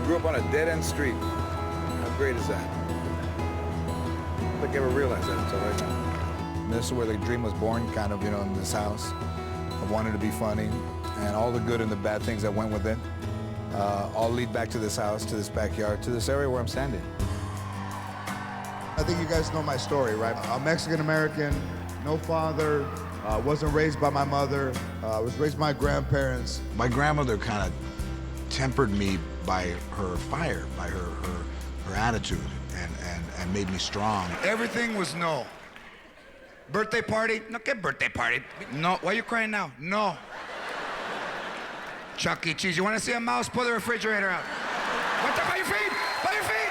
grew up on a dead-end street. How great is that? I don't think I ever realized that until right now. And this is where the dream was born, kind of, you know, in this house. I wanted to be funny, and all the good and the bad things that went with it all lead back to this house, to this backyard, to this area where I'm standing. I think you guys know my story, right? I'm Mexican-American, no father, wasn't raised by my mother, was raised by my grandparents. My grandmother kind of tempered me by her fire, by her attitude, and made me strong. Everything was no. Birthday party? No, get birthday party. No, why are you crying now? No. Chuck E. Cheese, you want to see a mouse? Pull the refrigerator out. What the, by your feet? By your feet!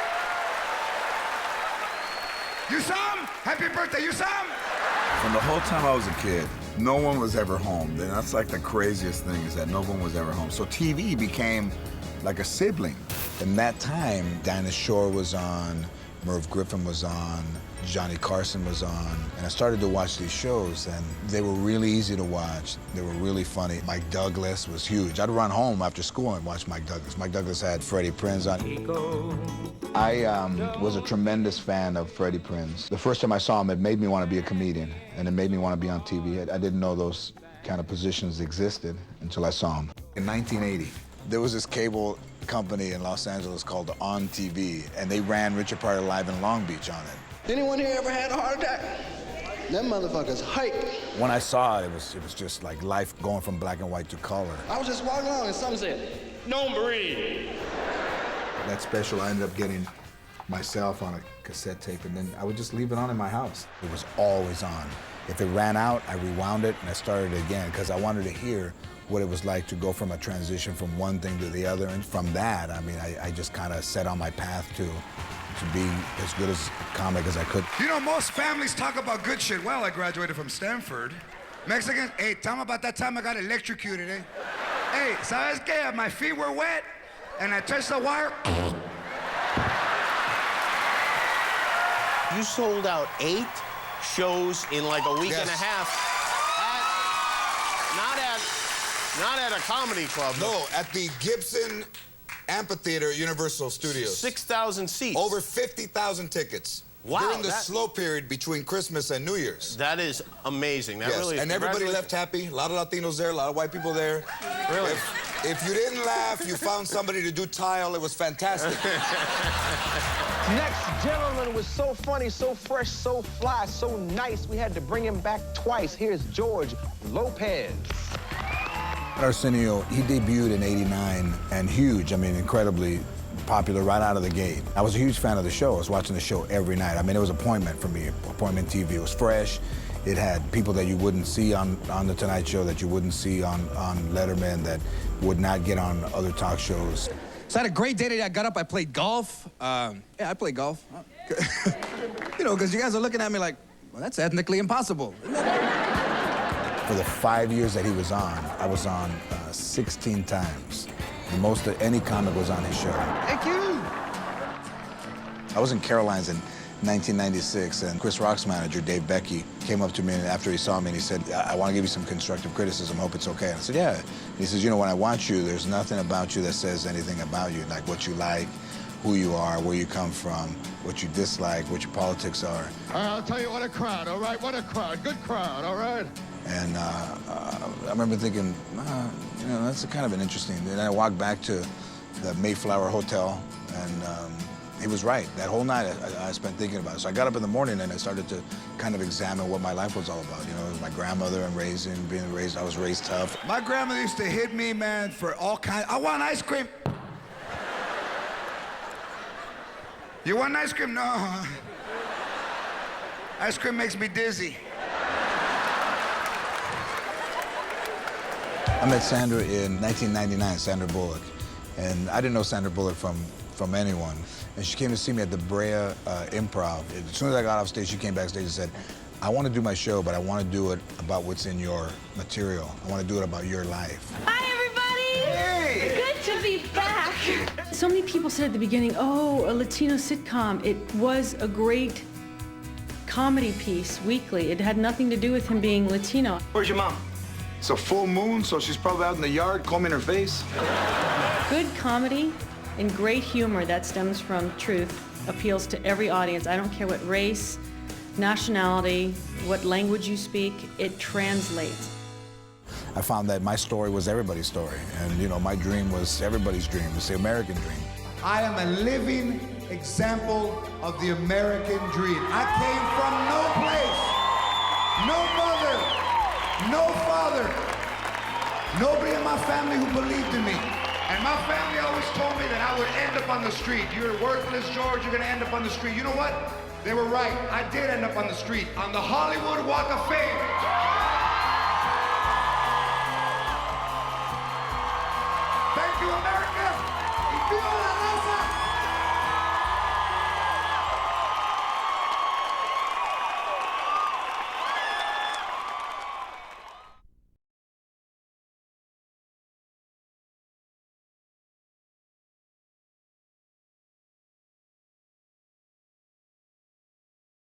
You saw him? Happy birthday, you saw him? From the whole time I was a kid, no one was ever home. And that's like the craziest thing, is that no one was ever home. So TV became like a sibling. In that time, Dinah Shore was on, Merv Griffin was on, Johnny Carson was on, and I started to watch these shows, and they were really easy to watch. They were really funny. Mike Douglas was huge. I'd run home after school and watch Mike Douglas. Mike Douglas had Freddie Prinze on. I was a tremendous fan of Freddie Prinze. The first time I saw him, it made me want to be a comedian, and it made me want to be on TV. I didn't know those kind of positions existed until I saw him. In 1980, there was this cable company in Los Angeles called On TV, and they ran Richard Pryor Live in Long Beach on it. Anyone here ever had a heart attack? Them motherfuckers hype. When I saw it, it was just like life going from black and white to color. I was just walking along and someone said, "Don't breathe." That special, I ended up getting myself on a cassette tape, and then I would just leave it on in my house. It was always on. If it ran out, I rewound it and I started it again, because I wanted to hear what it was like to go from a transition from one thing to the other. And from that, I mean, I just kind of set on my path to be as good as a comic as I could. You know, most families talk about good shit. Well, I graduated from Stanford. Mexicans, hey, tell me about that time I got electrocuted, eh? Hey, ¿sabes qué? My feet were wet, and I touched the wire. You sold out 8 shows in like a week and a half. Not at a comedy club. No, at the Gibson Amphitheater, Universal Studios. 6,000 seats. Over 50,000 tickets. Wow. During the slow period between Christmas and New Year's. That is amazing. That yes, really is. And everybody left happy. A lot of Latinos there, a lot of white people there. Really? If you didn't laugh, you found somebody to do tile. It was fantastic. Next gentleman was so funny, so fresh, so fly, so nice, we had to bring him back twice. Here's George Lopez. Arsenio, he debuted in '89, and huge, I mean, incredibly popular right out of the gate. I was a huge fan of the show. I was watching the show every night. I mean, it was appointment for me, appointment TV. It was fresh. It had people that you wouldn't see on The Tonight Show, that you wouldn't see on Letterman, that would not get on other talk shows. So I had a great day today. I got up, I played golf. Yeah, I play golf. You know, because you guys are looking at me like, well, that's ethnically impossible. For the 5 years that he was on, I was on 16 times. The most that any comic was on his show. Thank you. I was in Caroline's in 1996, and Chris Rock's manager, Dave Becky, came up to me after he saw me, and he said, I want to give you some constructive criticism. Hope it's okay. And I said, yeah. And he says, you know, when I watch you, there's nothing about you that says anything about you, like what you like, who you are, where you come from, what you dislike, what your politics are. I'll tell you, what a crowd, all right? What a crowd. Good crowd, all right? And I remember thinking, you know, that's kind of an interesting. Then I walked back to the Mayflower Hotel, and he was right. That whole night I spent thinking about it. So I got up in the morning and I started to kind of examine what my life was all about. You know, it was my grandmother and being raised, I was raised tough. My grandmother used to hit me, man, for all kinds. I want ice cream. You want ice cream? No. Ice cream makes me dizzy. I met Sandra in 1999, Sandra Bullock. And I didn't know Sandra Bullock from anyone. And she came to see me at the Brea Improv. As soon as I got off stage, she came backstage and said, I want to do my show, but I want to do it about what's in your material. I want to do it about your life. Hi, everybody! Hey! Good to be back. So many people said at the beginning, oh, a Latino sitcom. It was a great comedy piece weekly. It had nothing to do with him being Latino. Where's your mom? It's a full moon, so she's probably out in the yard combing her face. Good comedy And great humor that stems from truth appeals to every audience. I don't care what race, nationality, what language you speak, it translates. I found that my story was everybody's story. And, you know, my dream was everybody's dream. It's the American dream. I am a living example of the American dream. I came from no place, no mother, no father, nobody in my family who believed in me. And my family always told me that I would end up on the street. You're worthless, George, you're gonna end up on the street. You know what? They were right. I did end up on the street, on the Hollywood Walk of Fame. Thank you, America. Y viva la raza.